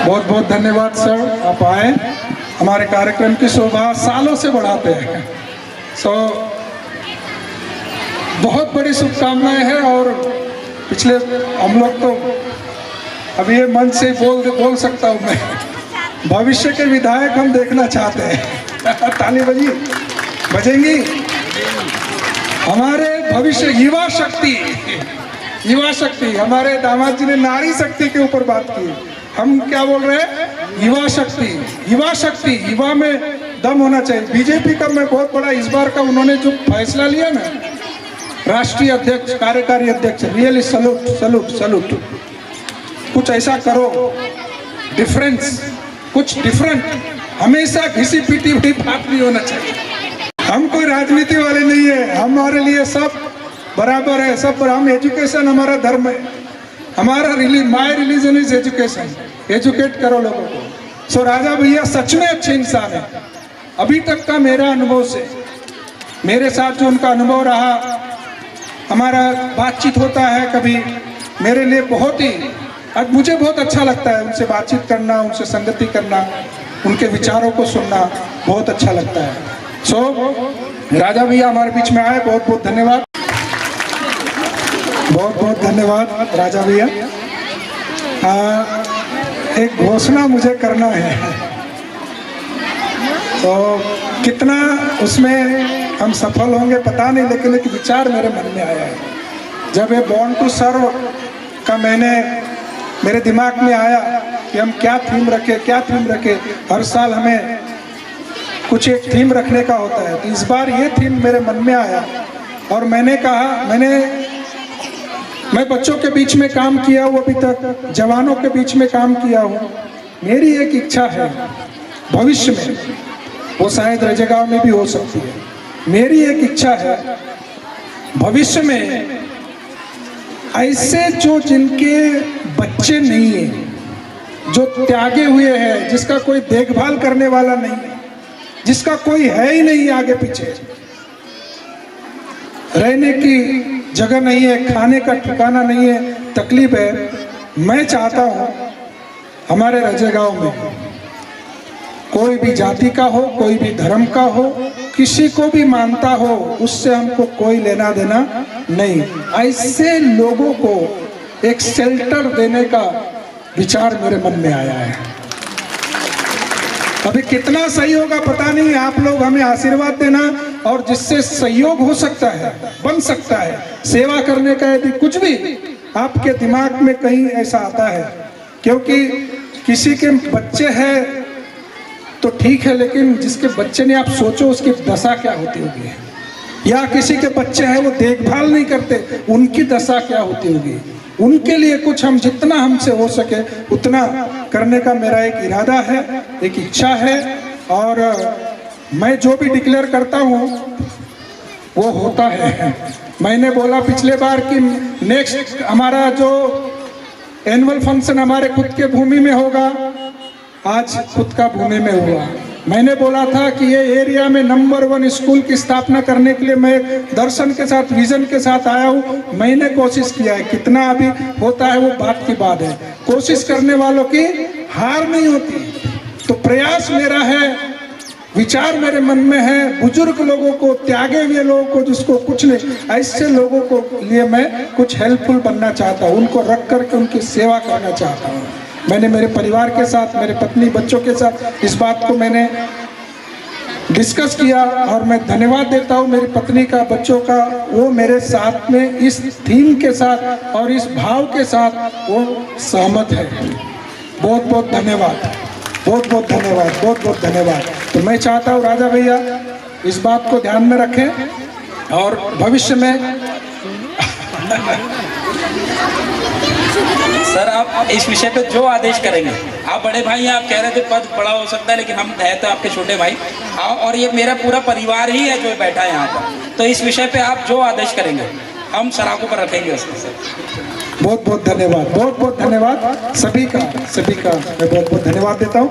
बहुत बहुत धन्यवाद सर, आप आए, हमारे कार्यक्रम की शोभा सालों से बढ़ाते हैं। बहुत बड़ी शुभकामनाएं हैं। और पिछले हम लोग तो अभी ये मंच से बोल सकता हूँ मैं, भविष्य के विधायक हम देखना चाहते हैं। ताली बजेंगी। हमारे भविष्य युवा शक्ति, हमारे दामाद जी ने नारी शक्ति के ऊपर बात की, हम क्या बोल रहे हैं, युवा शक्ति, युवा में दम होना चाहिए। बीजेपी का मैं बहुत बड़ा इस बार का उन्होंने जो फैसला लिया ना, राष्ट्रीय अध्यक्ष, कार्यकारी अध्यक्ष, रियली सलूट। कुछ ऐसा करो, कुछ डिफरेंट। हमेशा घिसी पीटी हुई बात नहीं होना चाहिए। हम कोई राजनीति वाले नहीं है, हमारे लिए सब बराबर है, सब हम एजुकेशन हमारा धर्म है, हमारा my religion is education. Educate करो लोगों को। सो राजा भैया सच में अच्छे इंसान है। अभी तक का मेरा अनुभव से, मेरे साथ जो उनका अनुभव रहा, हमारा बातचीत होता है कभी, मेरे लिए बहुत ही, आज मुझे बहुत अच्छा लगता है उनसे बातचीत करना, उनसे संगति करना, उनके विचारों को सुनना बहुत अच्छा लगता है। सो राजा भैया हमारे बीच में आए, बहुत बहुत धन्यवाद, बहुत बहुत धन्यवाद राजा भैया। एक घोषणा मुझे करना है, तो कितना उसमें हम सफल होंगे पता नहीं, लेकिन एक विचार मेरे मन में आया है। जब ये बॉर्न टू सर्व का मेरे दिमाग में आया कि हम क्या थीम रखे, हर साल हमें कुछ एक थीम रखने का होता है। तो इस बार ये थीम मेरे मन में आया और मैंने कहा, मैं बच्चों के बीच में काम किया हूँ, अभी तक जवानों के बीच में काम किया हूँ। मेरी एक इच्छा है भविष्य में, वो शायद रजगांव में भी हो सकती है, मेरी एक इच्छा है भविष्य में ऐसे जो जिनके बच्चे नहीं है, जो त्यागे हुए हैं, जिसका कोई देखभाल करने वाला नहीं है, जिसका कोई है ही नहीं आगे पीछे, रहने की जगह नहीं है, खाने का ठिकाना नहीं है, तकलीफ है। मैं चाहता हूं हमारे रजगांव में कोई भी जाति का हो, कोई भी धर्म का हो, किसी को भी मानता हो, उससे हमको कोई लेना देना नहीं। ऐसे लोगों को एक शेल्टर देने का विचार मेरे मन में आया है। अभी कितना सही होगा पता नहीं, आप लोग हमें आशीर्वाद देना, और जिससे सहयोग हो सकता है, बन सकता है, सेवा करने का यदि कुछ भी आपके दिमाग में कहीं ऐसा आता है, क्योंकि किसी के बच्चे हैं तो ठीक है, लेकिन जिसके बच्चे नहीं, आप सोचो उसकी दशा क्या होती होगी, या किसी के बच्चे हैं वो देखभाल नहीं करते, उनकी दशा क्या होती होगी। उनके लिए कुछ हम जितना हमसे हो सके उतना करने का मेरा एक इरादा है, एक इच्छा है, और मैं जो भी डिक्लेयर करता हूँ वो होता है। मैंने बोला पिछले बार कि नेक्स्ट हमारा जो एनुअल फंक्शन हमारे खुद के भूमि में होगा, आज खुद का भूमि में हुआ। मैंने बोला था कि ये एरिया में नंबर 1 स्कूल की स्थापना करने के लिए मैं दर्शन के साथ, विजन के साथ आया हूँ। मैंने कोशिश किया है, कितना अभी होता है वो बात की बात है, कोशिश करने वालों की हार नहीं होती। तो प्रयास मेरा है, विचार मेरे मन में है, बुजुर्ग लोगों को, त्यागे हुए लोगों को, जिसको कुछ नहीं, ऐसे लोगों को लिए मैं कुछ हेल्पफुल बनना चाहता हूँ, उनको रख करके उनकी सेवा करना चाहता हूँ। मैंने मेरे परिवार के साथ, मेरे पत्नी बच्चों के साथ इस बात को मैंने डिस्कस किया, और मैं धन्यवाद देता हूँ मेरी पत्नी का, बच्चों का, वो मेरे साथ में इस थीम के साथ और इस भाव के साथ वो सहमत है। बहुत बहुत धन्यवाद, बहुत बहुत धन्यवाद, बहुत बहुत धन्यवाद। तो मैं चाहता हूँ राजा भैया इस बात को ध्यान में रखें और भविष्य में सर आप इस विषय पे जो आदेश करेंगे, आप बड़े भाई हैं, आप कह रहे थे पद बड़ा हो सकता है, लेकिन हम है तो आपके छोटे भाई, और ये मेरा पूरा परिवार ही है जो बैठा है यहाँ पर। तो इस विषय पे आप जो आदेश करेंगे हम सराखों पर रखेंगे उसको। सर बहुत बहुत धन्यवाद, बहुत बहुत धन्यवाद सभी का मैं बहुत बहुत धन्यवाद देता हूँ।